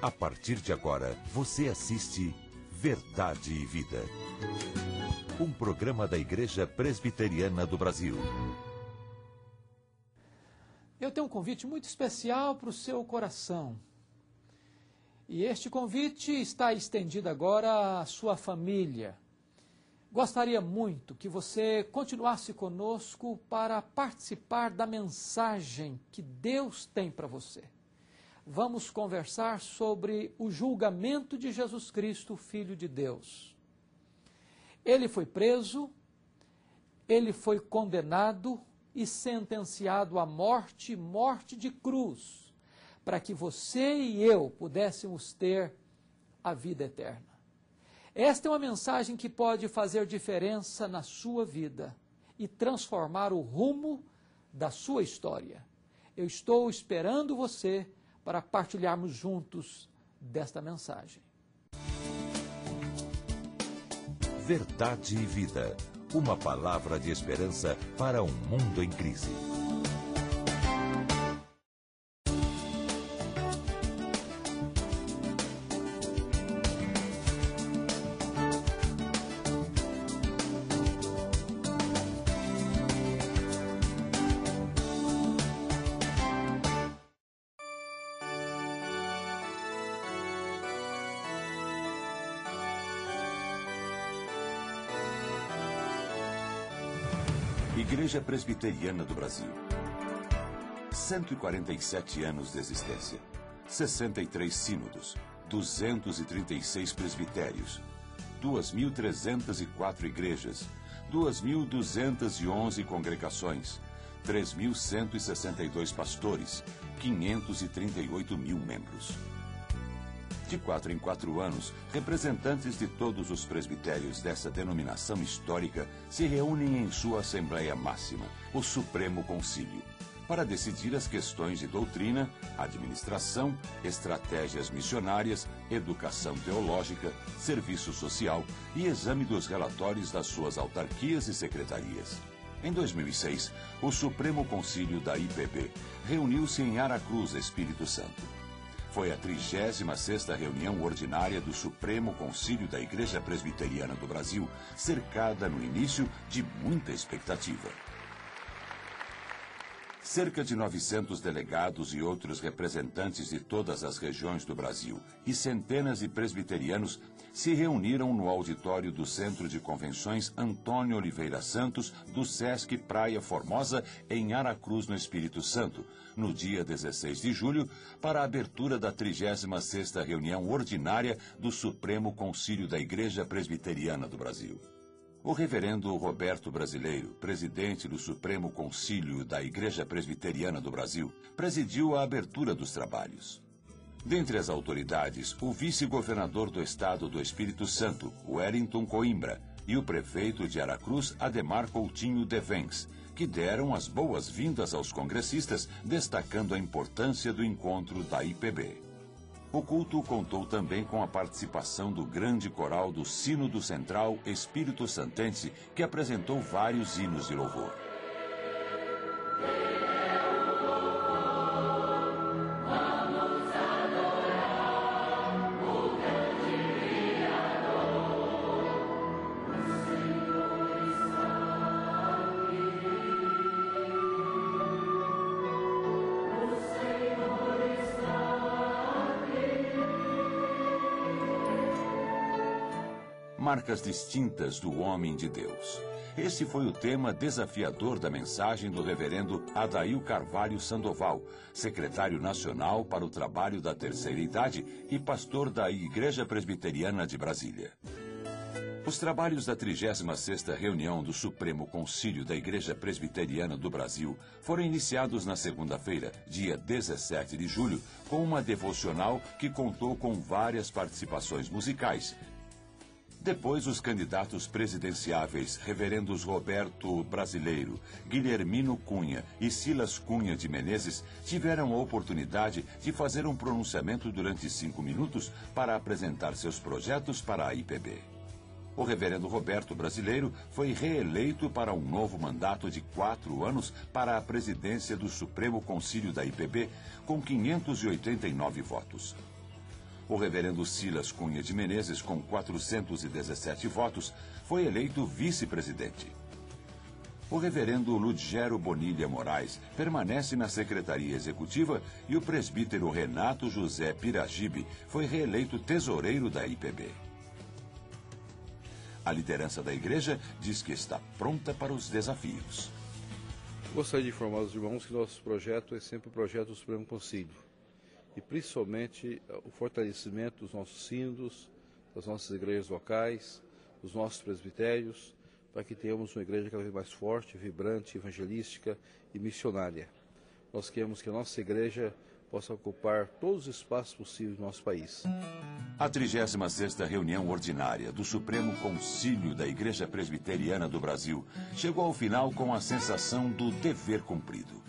A partir de agora, você assiste Verdade e Vida. Um programa da Igreja Presbiteriana do Brasil. Eu tenho um convite muito especial para o seu coração. E este convite está estendido agora à sua família. Gostaria muito que você continuasse conosco para participar da mensagem que Deus tem para você. Vamos conversar sobre o julgamento de Jesus Cristo, Filho de Deus. Ele foi preso, ele foi condenado e sentenciado à morte, morte de cruz, para que você e eu pudéssemos ter a vida eterna. Esta é uma mensagem que pode fazer diferença na sua vida e transformar o rumo da sua história. Eu estou esperando você para partilharmos juntos desta mensagem. Verdade e Vida. Uma palavra de esperança para um mundo em crise. Igreja Presbiteriana do Brasil. 147 anos de existência. 63 sínodos. 236 presbitérios. 2.304 igrejas. 2.211 congregações. 3.162 pastores. 538.000 membros. De 4 em 4 anos, representantes de todos os presbitérios dessa denominação histórica se reúnem em sua Assembleia Máxima, o Supremo Concílio, para decidir as questões de doutrina, administração, estratégias missionárias, educação teológica, serviço social e exame dos relatórios das suas autarquias e secretarias. Em 2006, o Supremo Concílio da IPB reuniu-se em Aracruz, Espírito Santo. Foi a 36ª reunião ordinária do Supremo Concílio da Igreja Presbiteriana do Brasil, cercada no início de muita expectativa. Cerca de 900 delegados e outros representantes de todas as regiões do Brasil e centenas de presbiterianos se reuniram no auditório do Centro de Convenções Antônio Oliveira Santos, do Sesc Praia Formosa, em Aracruz, no Espírito Santo, no dia 16 de julho, para a abertura da 36ª reunião ordinária do Supremo Concílio da Igreja Presbiteriana do Brasil. O reverendo Roberto Brasileiro, presidente do Supremo Concílio da Igreja Presbiteriana do Brasil, presidiu a abertura dos trabalhos. Dentre as autoridades, o vice-governador do Estado do Espírito Santo, Wellington Coimbra, e o prefeito de Aracruz, Ademar Coutinho Devens, que deram as boas-vindas aos congressistas, destacando a importância do encontro da IPB. O culto contou também com a participação do grande coral do Sínodo Central Espírito Santense, que apresentou vários hinos de louvor. Marcas distintas do homem de Deus. Esse foi o tema desafiador da mensagem do reverendo Adail Carvalho Sandoval, secretário nacional para o trabalho da terceira idade e pastor da Igreja Presbiteriana de Brasília. Os trabalhos da 36ª reunião do Supremo Concílio da Igreja Presbiteriana do Brasil foram iniciados na segunda-feira, dia 17 de julho, com uma devocional que contou com várias participações musicais. Depois, os candidatos presidenciáveis, reverendos Roberto Brasileiro, Guilhermino Cunha e Silas Cunha de Menezes, tiveram a oportunidade de fazer um pronunciamento durante 5 minutos para apresentar seus projetos para a IPB. O reverendo Roberto Brasileiro foi reeleito para um novo mandato de 4 anos para a presidência do Supremo Concílio da IPB, com 589 votos. O reverendo Silas Cunha de Menezes, com 417 votos, foi eleito vice-presidente. O reverendo Ludgero Bonilha Moraes permanece na secretaria executiva e o presbítero Renato José Piragibe foi reeleito tesoureiro da IPB. A liderança da igreja diz que está pronta para os desafios. Gostaria de informar os irmãos que nosso projeto é sempre o projeto do Supremo Concílio. E principalmente o fortalecimento dos nossos sínodos, das nossas igrejas locais, dos nossos presbitérios, para que tenhamos uma igreja cada vez mais forte, vibrante, evangelística e missionária. Nós queremos que a nossa igreja possa ocupar todos os espaços possíveis do nosso país. A 36ª reunião ordinária do Supremo Concílio da Igreja Presbiteriana do Brasil chegou ao final com a sensação do dever cumprido.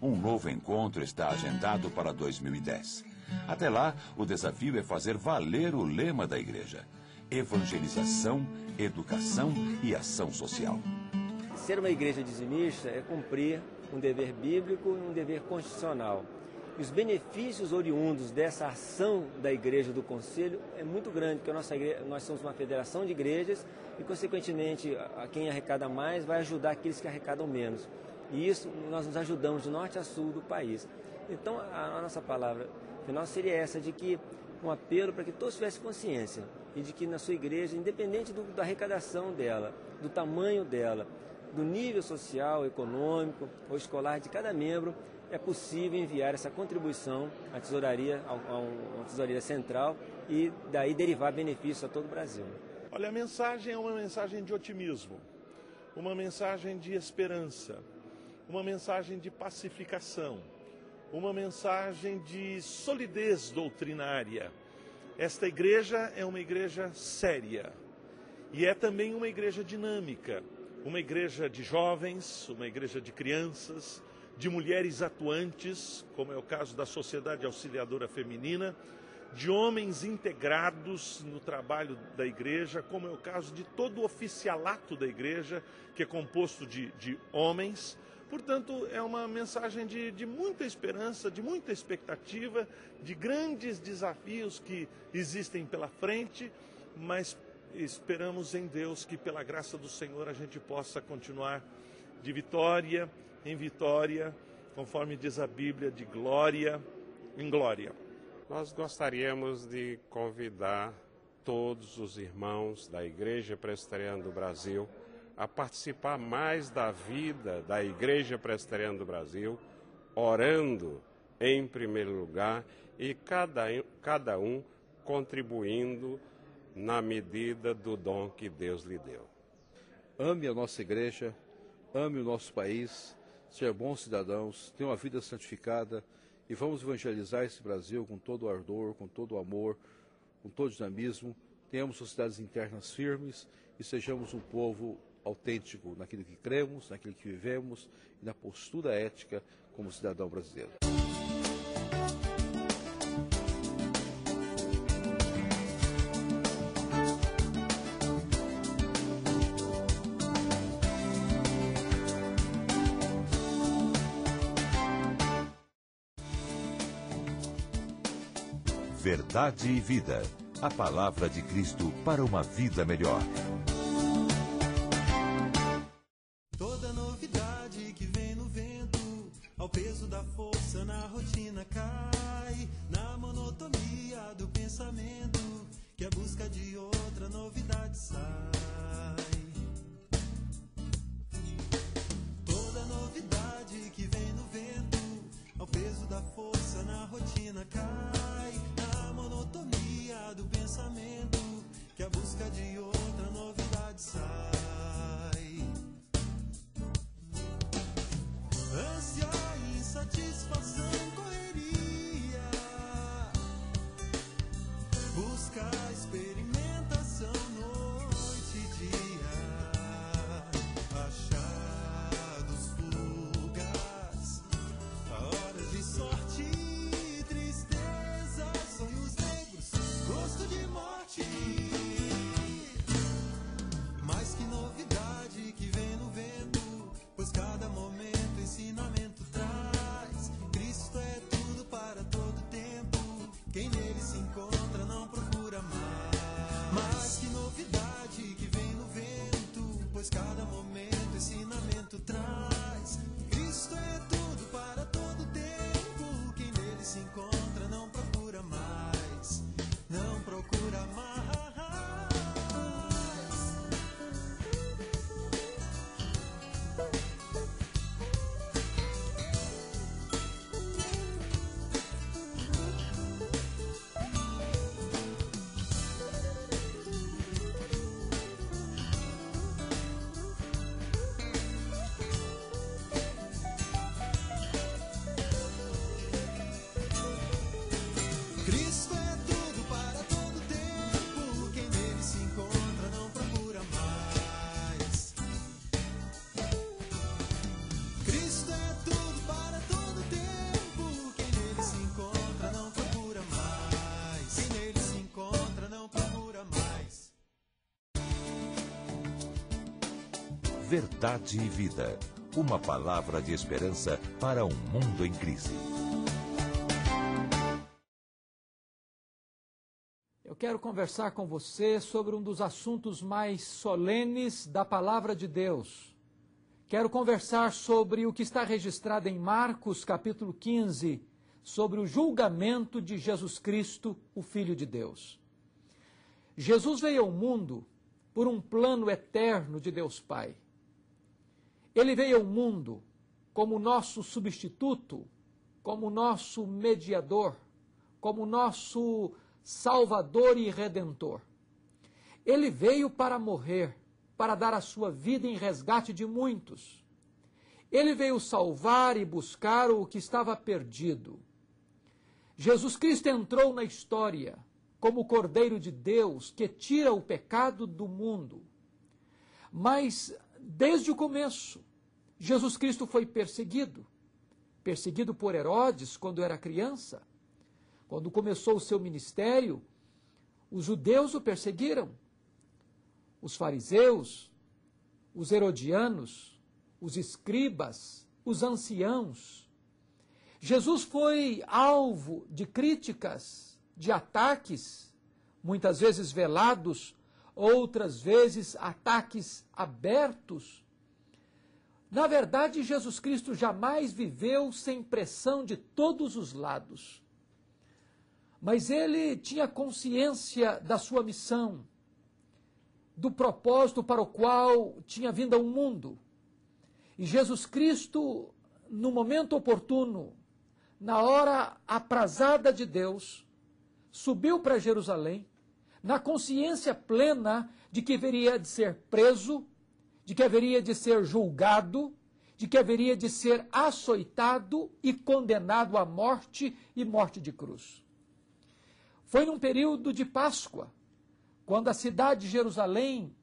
Um novo encontro está agendado para 2010. Até lá, o desafio é fazer valer o lema da igreja: evangelização, educação e ação social. Ser uma igreja dizimista é cumprir um dever bíblico e um dever constitucional. E os benefícios oriundos dessa ação da igreja do conselho é muito grande, porque nós somos uma federação de igrejas e, consequentemente, quem arrecada mais vai ajudar aqueles que arrecadam menos. E isso nós nos ajudamos de norte a sul do país. Então, a nossa palavra final seria essa, de que um apelo para que todos tivessem consciência e de que na sua igreja, independente da arrecadação dela, do tamanho dela, do nível social, econômico ou escolar de cada membro, é possível enviar essa contribuição à tesouraria, a uma tesouraria central e daí derivar benefícios a todo o Brasil. Olha, a mensagem é uma mensagem de otimismo, uma mensagem de esperança, uma mensagem de pacificação, uma mensagem de solidez doutrinária. Esta igreja é uma igreja séria e é também uma igreja dinâmica, uma igreja de jovens, uma igreja de crianças, de mulheres atuantes, como é o caso da Sociedade Auxiliadora Feminina, de homens integrados no trabalho da igreja, como é o caso de todo o oficialato da igreja, que é composto de homens. Portanto, é uma mensagem de muita esperança, de muita expectativa, de grandes desafios que existem pela frente, mas esperamos em Deus que, pela graça do Senhor, a gente possa continuar de vitória em vitória, conforme diz a Bíblia, de glória em glória. Nós gostaríamos de convidar todos os irmãos da Igreja Presbiteriana do Brasil a participar mais da vida da Igreja Presbiteriana do Brasil, orando em primeiro lugar e cada um contribuindo na medida do dom que Deus lhe deu. Ame a nossa igreja, ame o nosso país, seja bons cidadãos, tenha uma vida santificada e vamos evangelizar esse Brasil com todo o ardor, com todo o amor, com todo o dinamismo. Tenhamos sociedades internas firmes e sejamos um povo autêntico naquilo que cremos, naquilo que vivemos e na postura ética como cidadão brasileiro. Verdade e vida. A palavra de Cristo para uma vida melhor. Toda novidade que vem no vento, ao peso da força na rotina cai, na monotonia do pensamento, que a busca de outra novidade sai. Toda novidade que vem no vento, ao peso da força na rotina cai, na monotonia do pensamento, que a busca de outra novidade Verdade e Vida. Uma palavra de esperança para um mundo em crise. Eu quero conversar com você sobre um dos assuntos mais solenes da Palavra de Deus. Quero conversar sobre o que está registrado em Marcos, capítulo 15, sobre o julgamento de Jesus Cristo, o Filho de Deus. Jesus veio ao mundo por um plano eterno de Deus Pai. Ele veio ao mundo como nosso substituto, como nosso mediador, como nosso Salvador e Redentor. Ele veio para morrer, para dar a sua vida em resgate de muitos. Ele veio salvar e buscar o que estava perdido. Jesus Cristo entrou na história como o Cordeiro de Deus que tira o pecado do mundo. Mas, desde o começo, Jesus Cristo foi perseguido. Perseguido por Herodes quando era criança. Quando começou o seu ministério, os judeus o perseguiram. Os fariseus, os herodianos, os escribas, os anciãos. Jesus foi alvo de críticas, de ataques, muitas vezes velados, outras vezes ataques abertos. Na verdade, Jesus Cristo jamais viveu sem pressão de todos os lados. Mas ele tinha consciência da sua missão, do propósito para o qual tinha vindo ao mundo. E Jesus Cristo, no momento oportuno, na hora aprazada de Deus, subiu para Jerusalém, na consciência plena de que haveria de ser preso, de que haveria de ser julgado, de que haveria de ser açoitado e condenado à morte e morte de cruz. Foi num período de Páscoa, quando a cidade de Jerusalém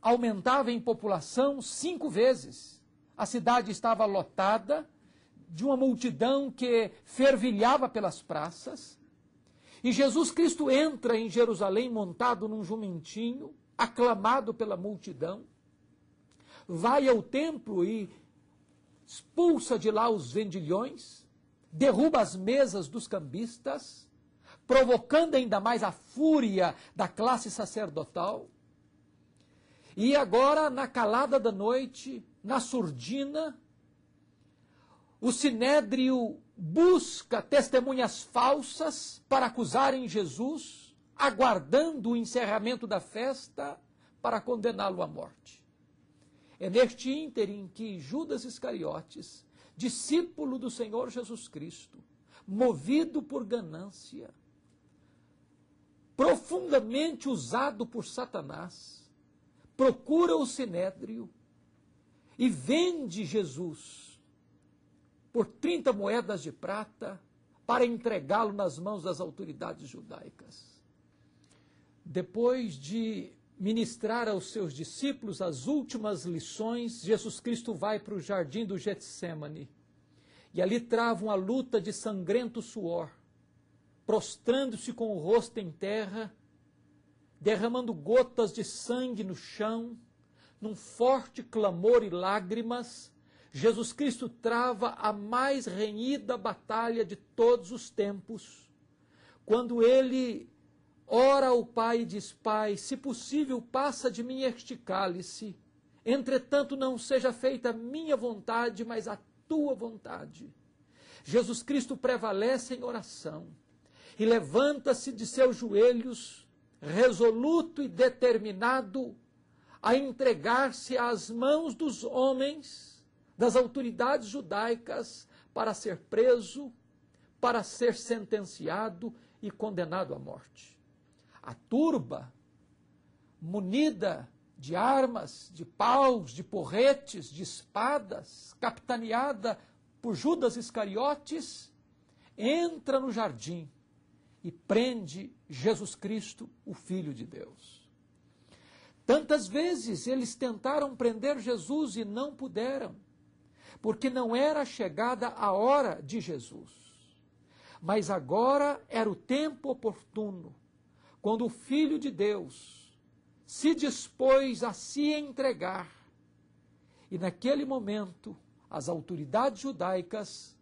aumentava em população 5 vezes. A cidade estava lotada de uma multidão que fervilhava pelas praças. E Jesus Cristo entra em Jerusalém montado num jumentinho, aclamado pela multidão. Vai ao templo e expulsa de lá os vendilhões, derruba as mesas dos cambistas, provocando ainda mais a fúria da classe sacerdotal. E agora, na calada da noite, na surdina, o Sinédrio busca testemunhas falsas para acusarem Jesus, aguardando o encerramento da festa para condená-lo à morte. É neste ínterim que Judas Iscariotes, discípulo do Senhor Jesus Cristo, movido por ganância, profundamente usado por Satanás, procura o Sinédrio e vende Jesus por 30 moedas de prata para entregá-lo nas mãos das autoridades judaicas. Depois de ministrar aos seus discípulos as últimas lições, Jesus Cristo vai para o jardim do Getsêmani e ali trava uma luta de sangrento suor, prostrando-se com o rosto em terra, derramando gotas de sangue no chão, num forte clamor e lágrimas, Jesus Cristo trava a mais renhida batalha de todos os tempos, quando ele ora ao Pai e diz: Pai, se possível, passa de mim este cálice, entretanto não seja feita a minha vontade, mas a tua vontade. Jesus Cristo prevalece em oração e levanta-se de seus joelhos, resoluto e determinado a entregar-se às mãos dos homens, das autoridades judaicas, para ser preso, para ser sentenciado e condenado à morte. A turba, munida de armas, de paus, de porretes, de espadas, capitaneada por Judas Iscariotes, entra no jardim e prende Jesus Cristo, o Filho de Deus. Tantas vezes eles tentaram prender Jesus e não puderam, porque não era chegada a hora de Jesus. Mas agora era o tempo oportuno, quando o Filho de Deus se dispôs a se entregar E naquele momento, as autoridades judaicas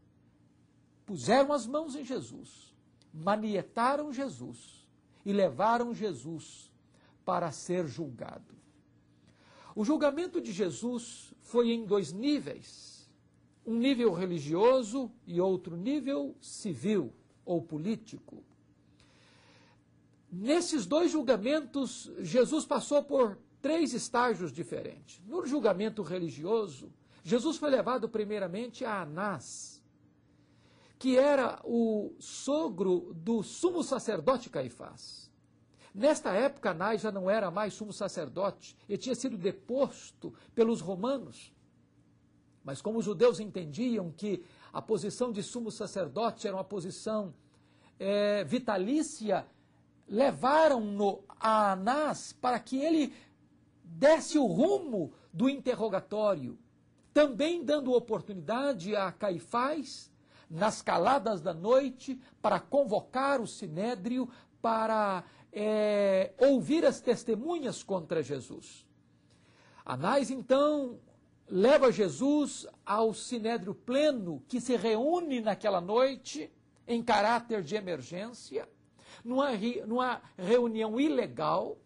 puseram as mãos em Jesus, manietaram Jesus e levaram Jesus para ser julgado. O julgamento de Jesus foi em 2 níveis, um nível religioso e outro nível civil ou político. Nesses 2 julgamentos, Jesus passou por 3 estágios diferentes. No julgamento religioso, Jesus foi levado primeiramente a Anás, que era o sogro do sumo sacerdote Caifás. Nesta época, Anás já não era mais sumo sacerdote, ele tinha sido deposto pelos romanos. Mas como os judeus entendiam que a posição de sumo sacerdote era uma posição vitalícia, levaram-no a Anás para que ele desse o rumo do interrogatório, também dando oportunidade a Caifás, nas caladas da noite, para convocar o sinédrio para ouvir as testemunhas contra Jesus. Anás, então, leva Jesus ao sinédrio pleno, que se reúne naquela noite, em caráter de emergência, numa reunião ilegal,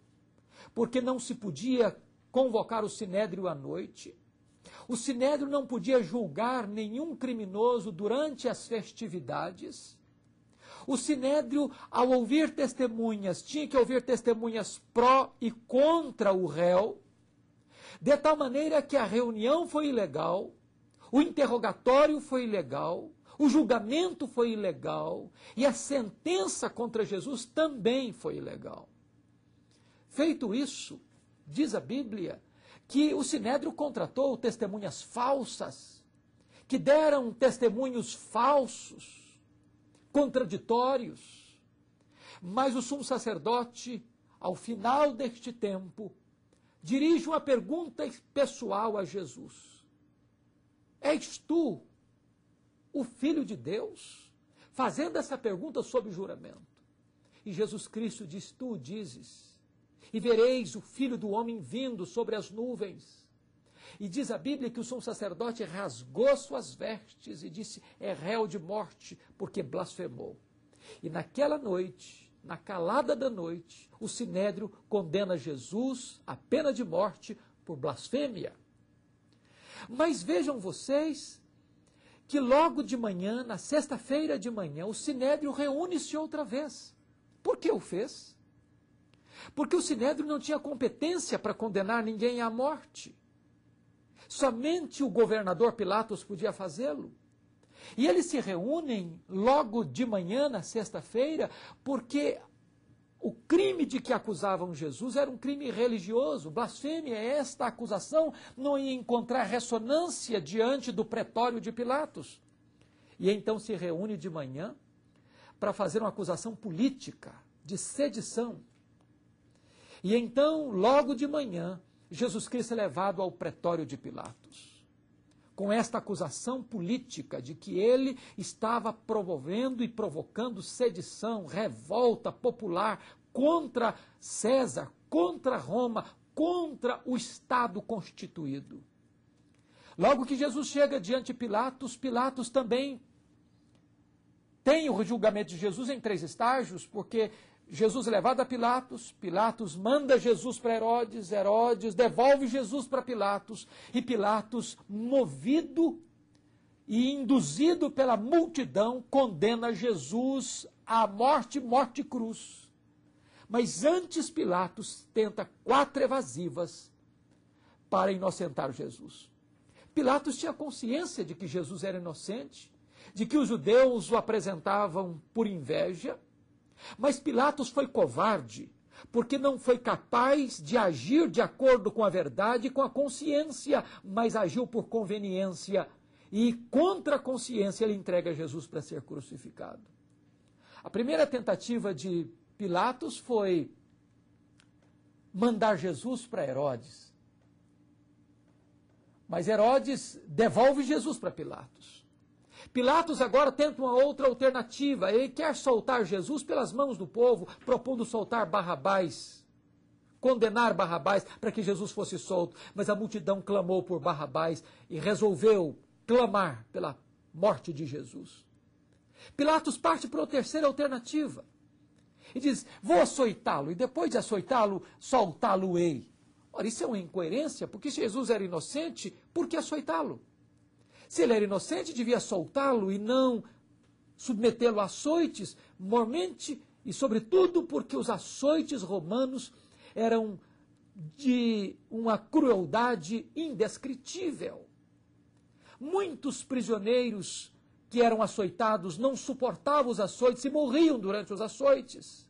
porque não se podia convocar o sinédrio à noite. O sinédrio não podia julgar nenhum criminoso durante as festividades. O sinédrio, ao ouvir testemunhas, tinha que ouvir testemunhas pró e contra o réu, de tal maneira que a reunião foi ilegal, o interrogatório foi ilegal, o julgamento foi ilegal e a sentença contra Jesus também foi ilegal. Feito isso, diz a Bíblia que o sinédrio contratou testemunhas falsas, que deram testemunhos falsos, contraditórios. Mas o sumo sacerdote, ao final deste tempo, dirige uma pergunta pessoal a Jesus: és tu o Filho de Deus? Fazendo essa pergunta sob juramento. E Jesus Cristo diz: tu dizes, e vereis o Filho do Homem vindo sobre as nuvens. E diz a Bíblia que o sumo sacerdote rasgou suas vestes e disse: é réu de morte, porque blasfemou. E naquela noite, na calada da noite, o sinédrio condena Jesus à pena de morte por blasfêmia. Mas vejam vocês que logo de manhã, na sexta-feira de manhã, o sinédrio reúne-se outra vez. Por que o fez? Porque o sinédrio não tinha competência para condenar ninguém à morte. Somente o governador Pilatos podia fazê-lo. E eles se reúnem logo de manhã, na sexta-feira, porque o crime de que acusavam Jesus era um crime religioso. Blasfêmia, esta acusação não ia encontrar ressonância diante do pretório de Pilatos. E então se reúne de manhã para fazer uma acusação política, de sedição. E então, logo de manhã, Jesus Cristo é levado ao pretório de Pilatos, com esta acusação política de que ele estava promovendo e provocando sedição, revolta popular contra César, contra Roma, contra o Estado constituído. Logo que Jesus chega diante de Pilatos, Pilatos também tem o julgamento de Jesus em 3 estágios, porque Jesus é levado a Pilatos, Pilatos manda Jesus para Herodes, Herodes devolve Jesus para Pilatos, e Pilatos, movido e induzido pela multidão, condena Jesus à morte, morte e cruz. Mas antes Pilatos tenta 4 evasivas para inocentar Jesus. Pilatos tinha consciência de que Jesus era inocente, de que os judeus o apresentavam por inveja, mas Pilatos foi covarde, porque não foi capaz de agir de acordo com a verdade e com a consciência, mas agiu por conveniência. E contra a consciência ele entrega Jesus para ser crucificado. A primeira tentativa de Pilatos foi mandar Jesus para Herodes. Mas Herodes devolve Jesus para Pilatos. Pilatos agora tenta uma outra alternativa. Ele quer soltar Jesus pelas mãos do povo, propondo soltar Barrabás condenar Barrabás para que Jesus fosse solto, mas a multidão clamou por Barrabás e resolveu clamar pela morte de Jesus. Pilatos parte para a terceira alternativa e diz, vou açoitá-lo e depois de açoitá-lo, soltá-lo-ei. Ora, isso é uma incoerência, porque se Jesus era inocente, por que açoitá-lo? Se ele era inocente, devia soltá-lo e não submetê-lo a açoites, mormente e sobretudo porque os açoites romanos eram de uma crueldade indescritível. Muitos prisioneiros que eram açoitados não suportavam os açoites e morriam durante os açoites.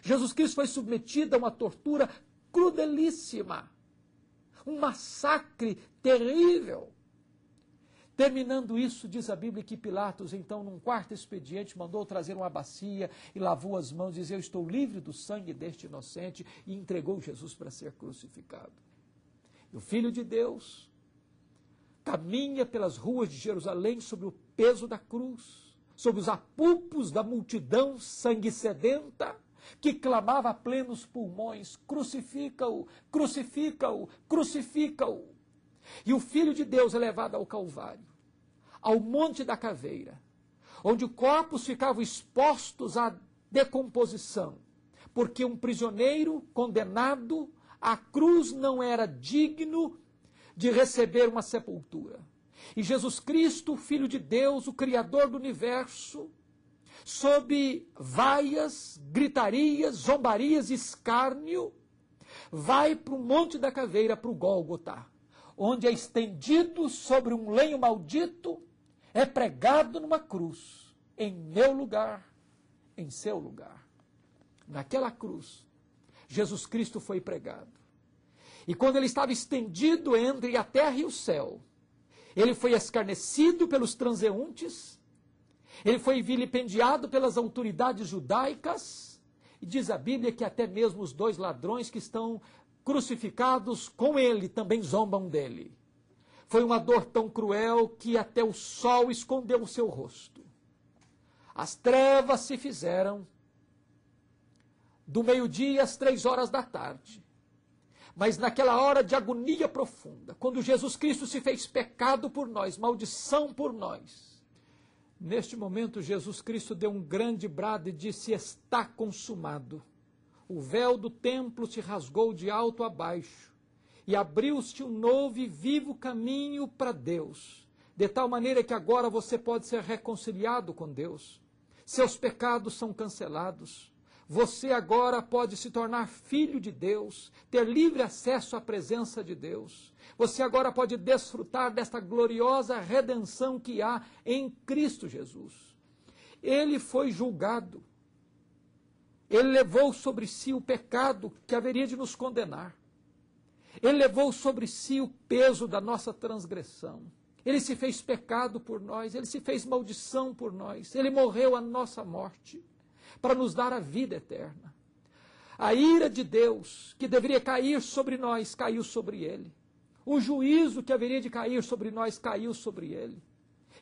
Jesus Cristo foi submetido a uma tortura crudelíssima, um massacre terrível. Terminando isso, diz a Bíblia que Pilatos, então, num quarto expediente, mandou trazer uma bacia e lavou as mãos, dizia, eu estou livre do sangue deste inocente, e entregou Jesus para ser crucificado. E o Filho de Deus caminha pelas ruas de Jerusalém sob o peso da cruz, sob os apupos da multidão sangue sedenta, que clamava a plenos pulmões, crucifica-o, crucifica-o, crucifica-o. E o Filho de Deus é levado ao Calvário, ao Monte da Caveira, onde os corpos ficavam expostos à decomposição, porque um prisioneiro condenado à cruz não era digno de receber uma sepultura. E Jesus Cristo, Filho de Deus, o Criador do universo, sob vaias, gritarias, zombarias e escárnio, vai para o Monte da Caveira, para o Gólgota, onde é estendido sobre um lenho maldito, é pregado numa cruz, em meu lugar, em seu lugar. Naquela cruz, Jesus Cristo foi pregado. E quando ele estava estendido entre a terra e o céu, ele foi escarnecido pelos transeuntes, ele foi vilipendiado pelas autoridades judaicas, e diz a Bíblia que até mesmo os dois ladrões que estão crucificados com ele também zombam dele. Foi uma dor tão cruel que até o sol escondeu o seu rosto. As trevas se fizeram do meio-dia às 3 horas da tarde. Mas naquela hora de agonia profunda, quando Jesus Cristo se fez pecado por nós, maldição por nós, neste momento Jesus Cristo deu um grande brado e disse, está consumado. O véu do templo se rasgou de alto a baixo e abriu-se um novo e vivo caminho para Deus, de tal maneira que agora você pode ser reconciliado com Deus. Seus pecados são cancelados. Você agora pode se tornar filho de Deus, ter livre acesso à presença de Deus. Você agora pode desfrutar desta gloriosa redenção que há em Cristo Jesus. Ele foi julgado. Ele levou sobre si o pecado que haveria de nos condenar. Ele levou sobre si o peso da nossa transgressão. Ele se fez pecado por nós, ele se fez maldição por nós. Ele morreu a nossa morte para nos dar a vida eterna. A ira de Deus, que deveria cair sobre nós, caiu sobre ele. O juízo que haveria de cair sobre nós, caiu sobre ele.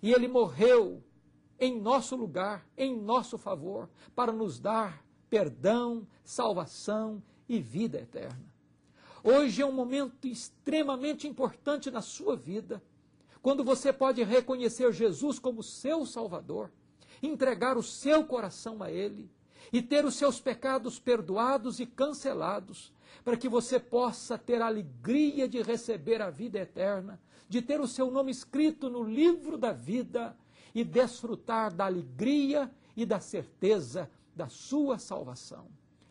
E ele morreu em nosso lugar, em nosso favor, para nos dar perdão, salvação e vida eterna. Hoje é um momento extremamente importante na sua vida, quando você pode reconhecer Jesus como seu Salvador, entregar o seu coração a Ele e ter os seus pecados perdoados e cancelados, para que você possa ter a alegria de receber a vida eterna, de ter o seu nome escrito no livro da vida e desfrutar da alegria e da certeza da sua salvação.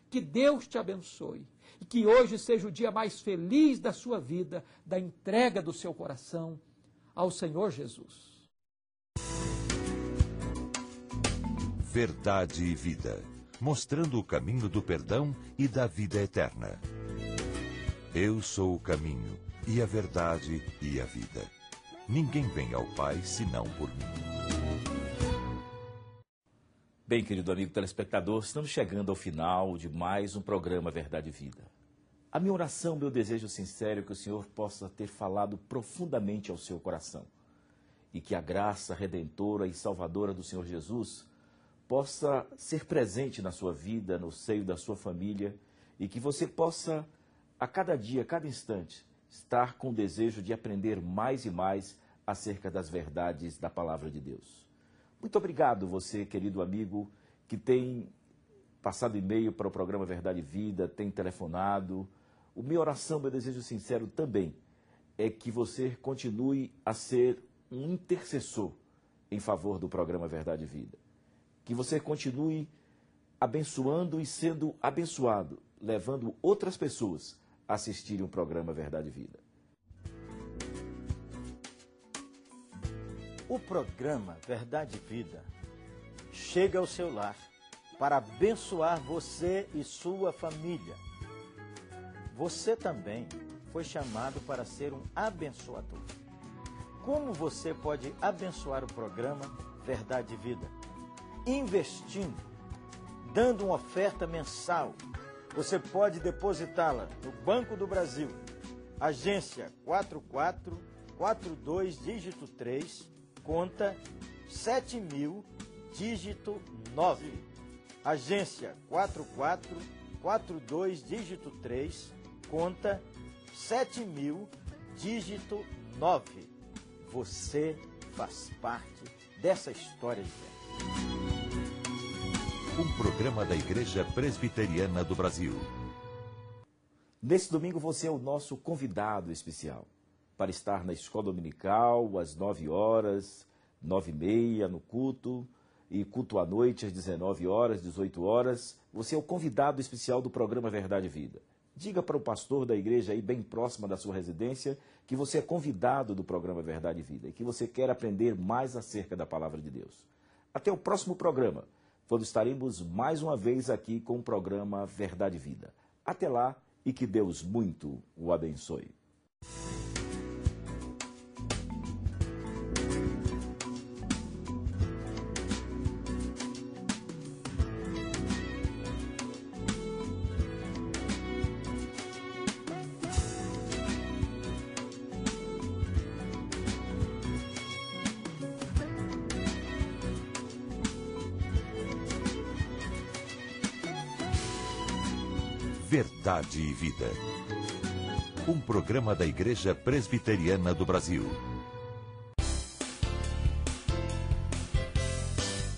Que Deus te abençoe e que hoje seja o dia mais feliz da sua vida, da entrega do seu coração ao Senhor Jesus. Verdade e Vida, mostrando o caminho do perdão e da vida eterna. Eu sou o caminho, e a verdade e a vida. Ninguém vem ao Pai senão por mim. Bem, querido amigo telespectador, estamos chegando ao final de mais um programa Verdade e Vida. A minha oração, meu desejo sincero é que o Senhor possa ter falado profundamente ao seu coração e que a graça redentora e salvadora do Senhor Jesus possa ser presente na sua vida, no seio da sua família, e que você possa a cada dia, a cada instante, estar com o desejo de aprender mais e mais acerca das verdades da Palavra de Deus. Muito obrigado você, querido amigo, que tem passado e-mail para o programa Verdade e Vida, tem telefonado. A minha oração, meu desejo sincero também é que você continue a ser um intercessor em favor do programa Verdade e Vida. Que você continue abençoando e sendo abençoado, levando outras pessoas a assistirem o programa Verdade e Vida. O programa Verdade e Vida chega ao seu lar para abençoar você e sua família. Você também foi chamado para ser um abençoador. Como você pode abençoar o programa Verdade e Vida? Investindo, dando uma oferta mensal. Você pode depositá-la no Banco do Brasil, agência 4442, dígito 3, conta 7.000, dígito 9. Agência 4442, dígito 3, conta 7.000, dígito 9. Você faz parte dessa história de fé. Um programa da Igreja Presbiteriana do Brasil. Nesse domingo você é o nosso convidado especial para estar na escola dominical às 9 horas, 9h30 no culto e culto à noite às 19 horas, 18 horas. Você é o convidado especial do programa Verdade e Vida. Diga para o pastor da igreja aí bem próxima da sua residência que você é convidado do programa Verdade e Vida e que você quer aprender mais acerca da Palavra de Deus. Até o próximo programa, quando estaremos mais uma vez aqui com o programa Verdade e Vida. Até lá e que Deus muito o abençoe. Verdade e Vida. Um programa da Igreja Presbiteriana do Brasil.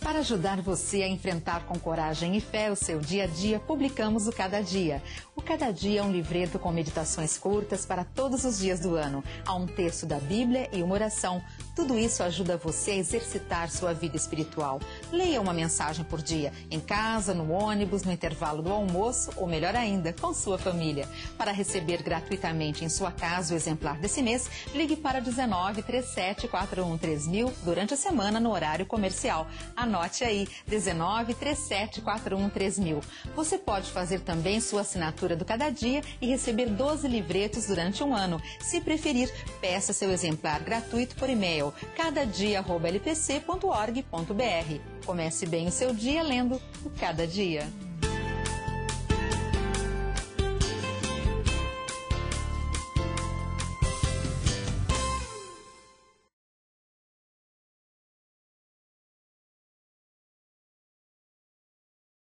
Para ajudar você a enfrentar com coragem e fé o seu dia a dia, publicamos o Cada Dia. O Cada Dia é um livreto com meditações curtas para todos os dias do ano. Há um texto da Bíblia e uma oração. Tudo isso ajuda você a exercitar sua vida espiritual. Leia uma mensagem por dia, em casa, no ônibus, no intervalo do almoço ou, melhor ainda, com sua família. Para receber gratuitamente em sua casa o exemplar desse mês, ligue para 19 37 41 3000 durante a semana no horário comercial. Anote aí, 19 37 41 3000. Você pode fazer também sua assinatura do Cada Dia e receber 12 livretos durante um ano. Se preferir, peça seu exemplar gratuito por e-mail cadadia@lpc.org.br. Comece bem o seu dia lendo o Cada Dia.